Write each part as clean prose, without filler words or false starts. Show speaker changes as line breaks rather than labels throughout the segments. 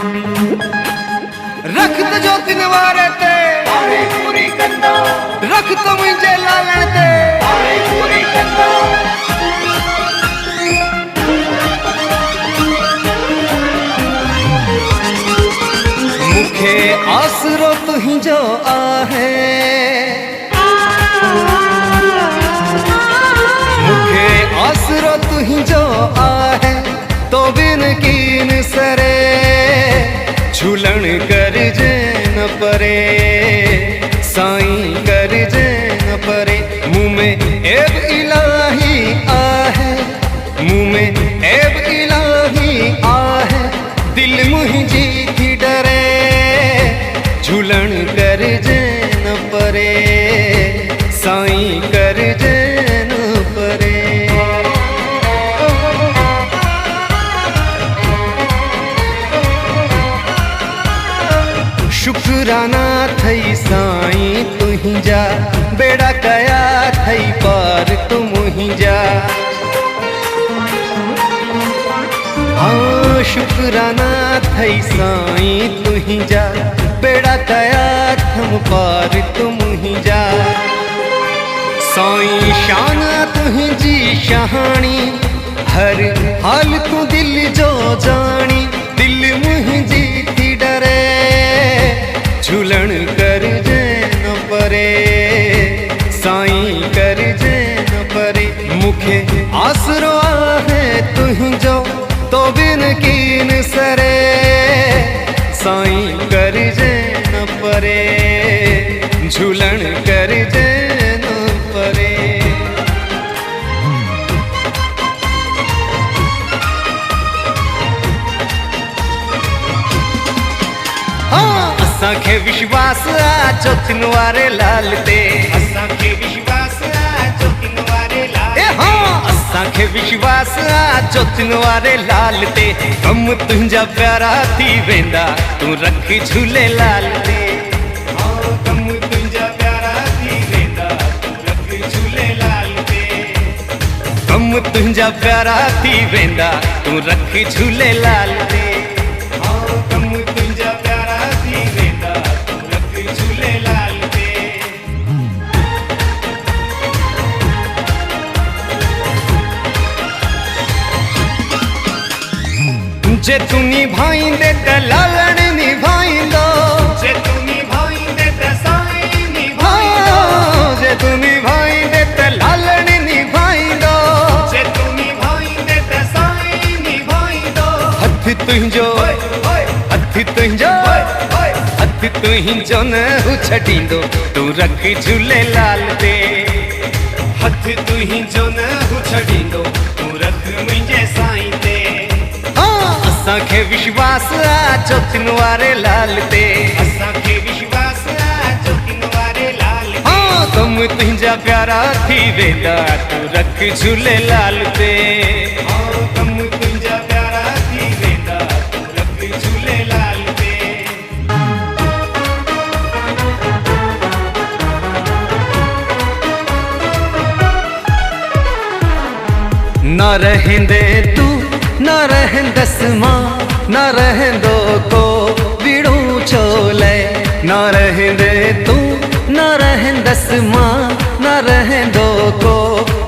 रख त जो दिन वारे ते पूरी कंदा, रख त मुझे लालण ते पूरी कंदा। मुखे आसरो तुहिंजो आहे, मुखे आसरो तुहिंजो आहे, तो बिन कीन सरे झूलण कर जे न परे, साईं कर जे न परे। मुँह में एब इलाही आहे, मुँह में एब इलाही आहे, दिल मुझी थी डरे झूलण कर जे न परे, साईं कर जे न परे। शुक्राना थई साईं तुहिंजा, बेड़ा कया थई पार तू मुहिंजा। हाँ शुक्राना थई साईं तुहिंजा, बेड़ा कया थम पार तू मुहिंजा। साईं शान तुहिंजी शहानी, हर हाल तू दिल जो जानी, दिल मुहिंजी थी डरे झूलण कर जे न परे, साईं कर जे न परे। मुखे आसरो आहे तुहिंजो, तो बिन कीन सरे साईं कर जे न परे, झूलण कर जे न परे। हाँ असांखे विश्वास आ चौथिन वारे लाल ते, असांखे विश्वास आ चौथिन वारे लाल ते। हाँ असांखे विश्वास आ चौथिन वारे लाल ते, कम तुंहिंजा प्यारा थी वेंदा तू रख झूलेलाल ते। हाँ कम तुंहिंजा प्यारा थी वेंदा तू रख झूलेलाल ते, कम तुंहिंजा प्यारा थी वेंदा तू रख झूलेलाल ते। जे तू निभाईंदे त लालण निभाईंदो, जे तू निभाईंदे त साईं निभाईंदो, जे तू निभाईंदे त लालण निभाईंदो, जे तू निभाईंदे त साईं निभाईंदो। हथ तुंहिंजो हथ तुंहिंजो हथ तुंहिंजो न हू छॾींदो तू रख झूलेलाल ते। हथ तुंहिंजो न हू छॾींदो तू रख मुंहिंजे साईं ते। असांखे विश्वास आ चौथिन वारे लाल ते, असांखे विश्वास आ चौथिन वारे लाल ते। हाँ कम तुंहिंजा प्यारा थी वेंदा तू रख झूलेलाल ते। हाँ कम तुंहिंजा प्यारा थी वेंदा तू रख झूलेलाल ते। न रहेंदे तू न रहंदस मां, न रहंदो को विड़ू छोले। न रहंदे तू न रहंदस मां, न रहंदो को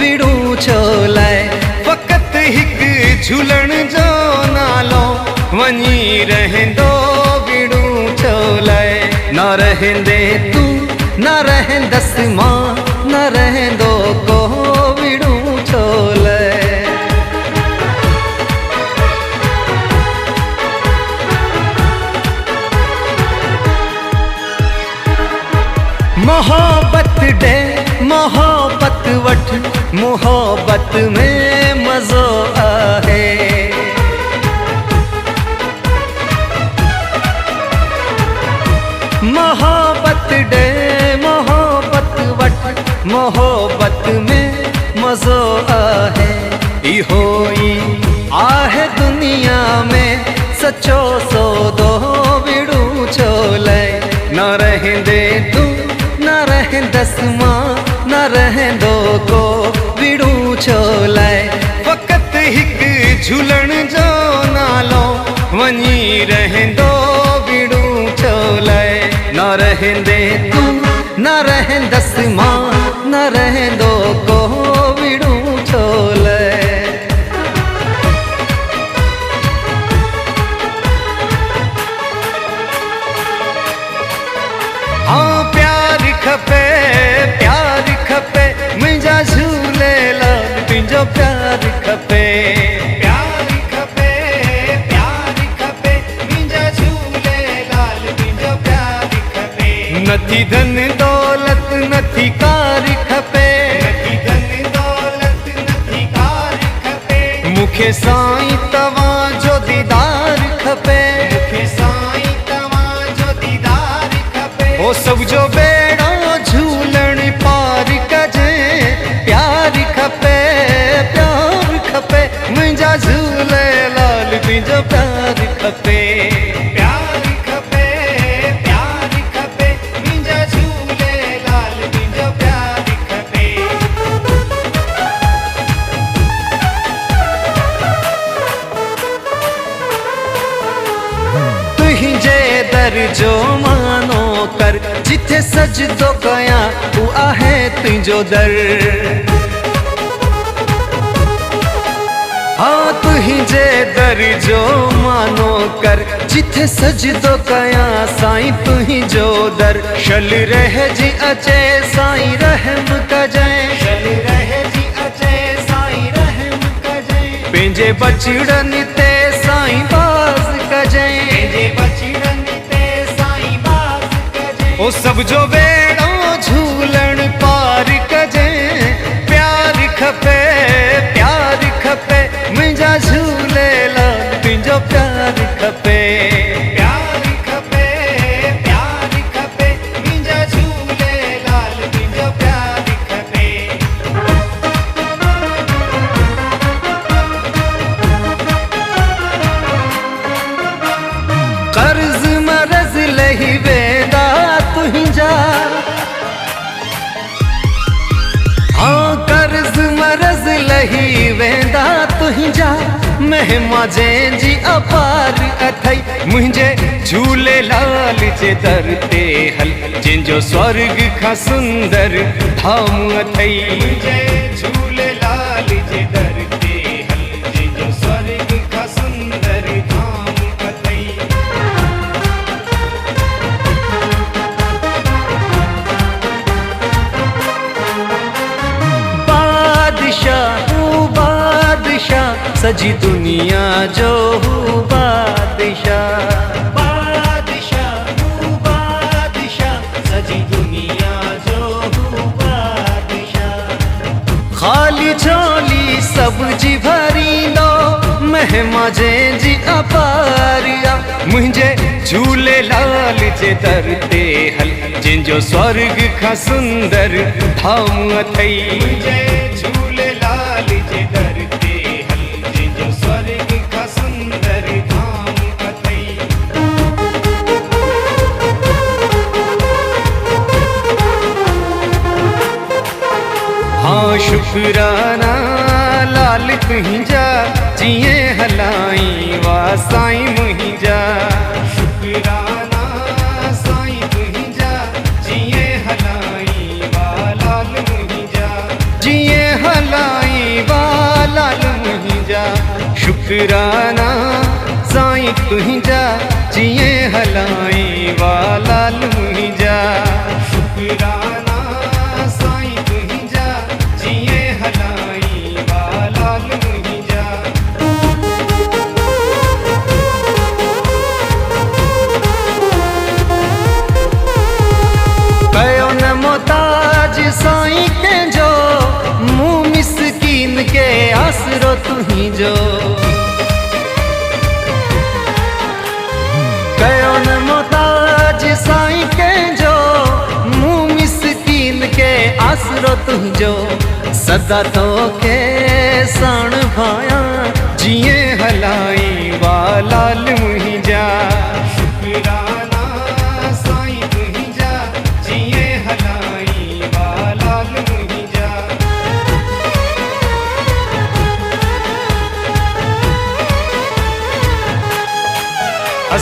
विड़ू छोले। फ़क़त हिक झूलण जो नालो वञी रहंदो विड़ू छोले। न रहंदे तू न रहंदस मां, न रहंदो को विड़ू छोले। मोहब्बत दे मोहब्बत वठ, मोहब्बत में मज़ो आहे। मोहब्बत दे मोहब्बत वठ, मोहब्बत में मज़ो आहे। इहो ई आहे दुनिया में सचो सौदो विड़ू छोले। न रहंदे तू न रहंदस मां, न रहंदो को विड़ू छोले। फ़क़त हिक झूलण जो नालो वञी रहंदो बिड़ू चोले न रहंदे तू न रहंदस मां न रहंदो को बिड़ू चोले। हाँ प्यार खपे मुंहिंजा झूलेलाल तुंहिंजो प्यार खपे। प्यार खपे मुंहिंजा झूलेलाल तुंहिंजो प्यार खपे। नथी धन दौलत नथी कार खपे, नथी धन दौलत नथी कार खपे। मूंखे साईं तव्हांजो दीदार खपे, मूंखे साईं तव्हांजो दीदार खपे। ओ सब जो बेड़ो झूलण पार कजे प्यार खपे मुंहिंजा झूलेलाल तुंहिंजो प्यार खपे। प्यार खपे मुंहिंजा झूलेलाल तुंहिंजो प्यार खपे। तुंहिंजे दर जो मानो कर जिथे सजदो कयां तू आहे तुंहिंजो दर। हाँ तुंहिंजे दर जो मानो कर जिथे सजदो कयां साईं तुंहिंजो दर। शल रहजी अचे साईं रहम कजाए, शल रहजी अचे साईं रहम कजाए। पंहिंजे बचड़नि ते साईं बाज़ कजाए, पंहिंजे बचड़नि ते साईं बाज़ कजाए। ओ सब जो बेड़ो झूलण पार कजे प्यार खपे मुंहिंजा झूलेलाल तुंहिंजो प्यार खपे। प्यार खपे मुंहिंजा झूलेलाल तुंहिंजो प्यार खपे। कर्ज मरज लही वेंदा तुंहिंजा, हाँ कर्ज मरज लही वेंदा तुंहिंजा। महिमा जंहिंजी अपार अथई मुंहिंजे झूलेलाल जे दर ते हल जंहिंजो स्वर्ग खां सुंदर धाम अथई। मुंहिंजे झूलेलाल जे दर ते हल जंहिंजो स्वर्ग खां सुंदर धाम अथई। बादशाह सजी दुनिया जो बादशाह, बादशाह सजी दुनिया जो बादशाह। खाली झोली सब जी भरींदो महिमा जंहिंजी अपारिया। मुंहिंजे झूलेलाल जे दर ते हल जंहिंजो स्वर्ग खां सुंदर धाम अथई। मुंहिंजे झूलेलाल जे दर ते हल जंहिंजो स्वर्ग खां सुंदर धाम अथई। हाँ शुक्राना लाल तुंहिंजा जिए हलाई वा साईं मुंहिंजा। शुक्राना साईं तुंहिंजा जिए हलाई वा लाल मुंहिंजा, जिए हलाई वा लाल मुंहिंजा। शुक्राना साईं तुंहिंजा जिए हलाई वा लाल मुंहिंजा। शुक्राना साईं तुंहिंजा जिए हलाई वा लाल मुंहिंजा। कयो न मोहताज साईं कंहिंजो मूं मिसकीन के आसरो तुंहिंजो। कयो न मोहताज साईं कंहिंजो मूं मिसकीन के आसरो तुंहिंजो। सदा तोखे साण भायां जिए हलाई वा लाल मुंहिंजा। शुक्राना साईं तुंहिंजा जिए हलाई वा लाल मुंहिंजा।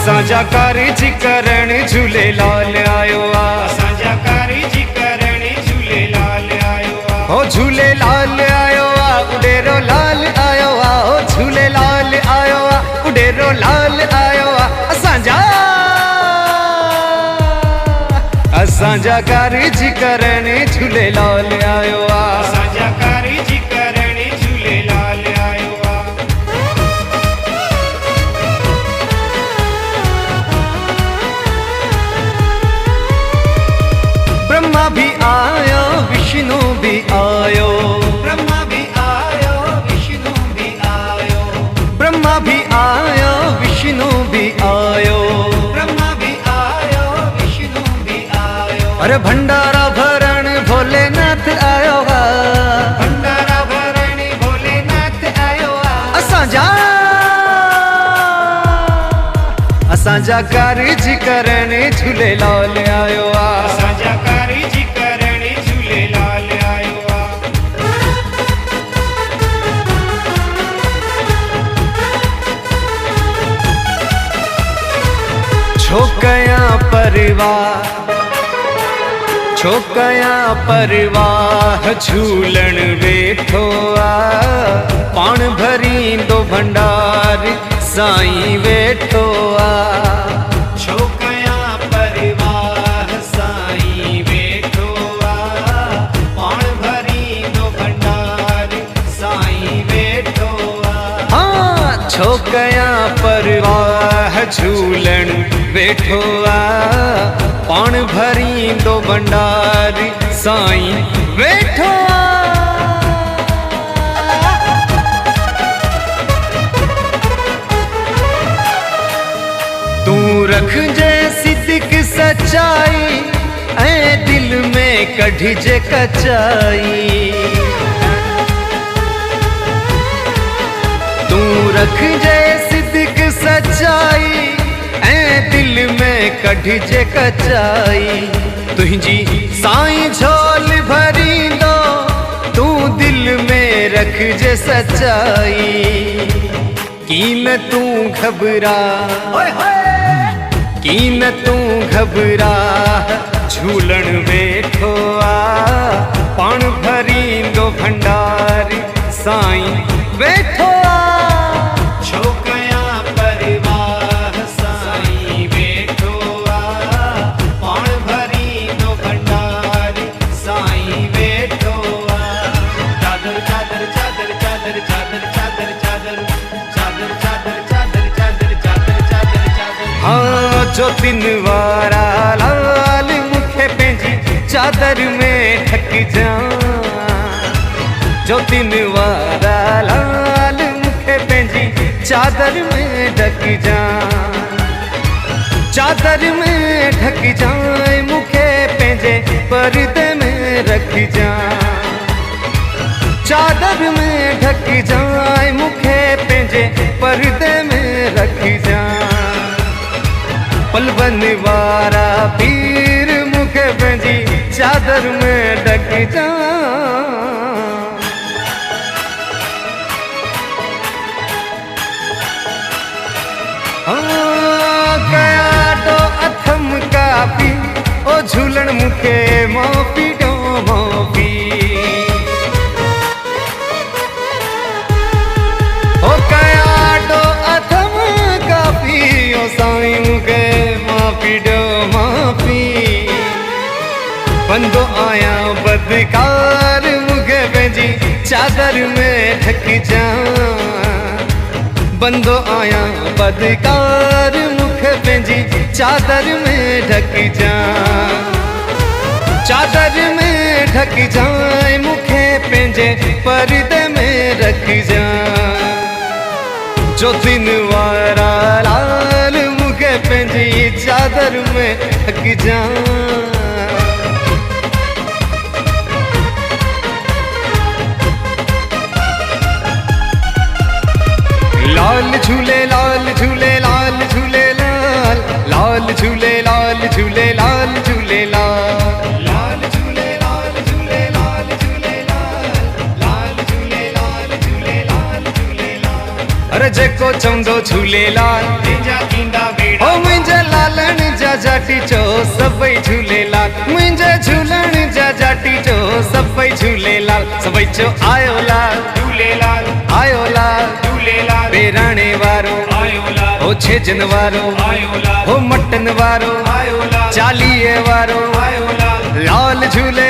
असांजा कारज करण झूलेलाल आयो आ,
असांजा कारज करण झूलेलाल आयो आ,
हो झूलेलाल आयो आ, उडेरो लाल आयो आ, हो झूलेलाल आयो आ, उडेरो लाल आयो आ, असांजा कारज करण झूलेलाल आयो आ,
असांजा कारज करण झूलेलाल आयो आ।
ब्रह्मा भी आयो विष्णु भी आयो,
ब्रह्मा भी आयो विष्णु भी आयो,
ब्रह्मा भी आयो विष्णु भी आयो,
ब्रह्मा भी आयो विष्णु भी आयो।
अरे भंडारा भरण भोलेनाथ आयो आ,
भंडारा भरण भोलेनाथ आयो आ,
असांजा कारज करण झूलेलाल आयो आ,
असांजा कारज करण झूलेलाल आयो आ।
छोकया परवाह झूलण वेठो आ, पाण भरींदो भंडार साईं वेठो आ,
छोकया परवाह साईं वेठो आ, पाण भरींदो भंडार साईं वेठो आ।
हाँ छोकया परवाह झूलण वेठो आ, पाण भरींदो भंडार साईं वेठो आ। तू रखजे सिद्दीक सच्चाई ऐं दिल में कढिजे कचाई, तू रखजे सिद्दीक सच्चाई ऐं दिल में कढिजे कचाई, तुझी साईं झोल भरींदो तू दिल में रखजे सच्चाई। कीन तू घबरा कीन तू घबरा झूलण वेठो आ, पाण भरींदो भंडार साईं वेठो आ।
छोकया परवाह साईं वेठो आ, पाण भरींदो भंडार साईं वेठो आ। चादर चादर चादर चादर चादर चादर चादर चादर चादर चादर चादर चादर चादर चादर।
हाँ जो दिन वारा लाल मुखे पंहिंजी चादर में ढक जा, जो दिन वारा लाल मुखे पंहिंजी चादर में ढक जा, चादर में ढक जाए मुखे पंहिंजे पर्दे में रख जा, चादर में ढक जाए मुखे पंहिंजे पर्दे में रख जा। पलवन वारा पीर मुखे पंहिंजी चादर में ढक जा। कया तो अथम काफी ओ झूलण मुखे माफ़ी ॾो माफ़ी, ओ कया तो अथम काफी ओ साईं मुखे माफ़ी ॾो माफ़ी। बंदो आया बदकार मुखे पंहिंजी चादर में ढक जा, बंदो आया बदकार मुखे पंहिंजी चादर में ढक जा, चादर में ढक जाए मुखे पंहिंजे पर्दे में रख जा। जो दिन वारा लाल मुखे पंहिंजी चादर में ढक जा। लाल झूले लाल झूले लाल झूले लाल, लाल झूले लाल झूले लाल झूले लाल,
लाल झूले लाल झूले लाल झूले लाल, लाल झूले लाल झूले लाल झूले लाल।
अरे जेको चवंदो झूलेलाल
तेजा थींदा बेड़ा
ओ विचो आयो लाल
झूलेलाल
आयो लाल
झूलेलाल
बेराणे वारो
आयो लाल
हो छेजन वारो
आयो लाल
हो मटन वारो
आयो लाल
चालीहे वारो
आयो लाल
लाल झूले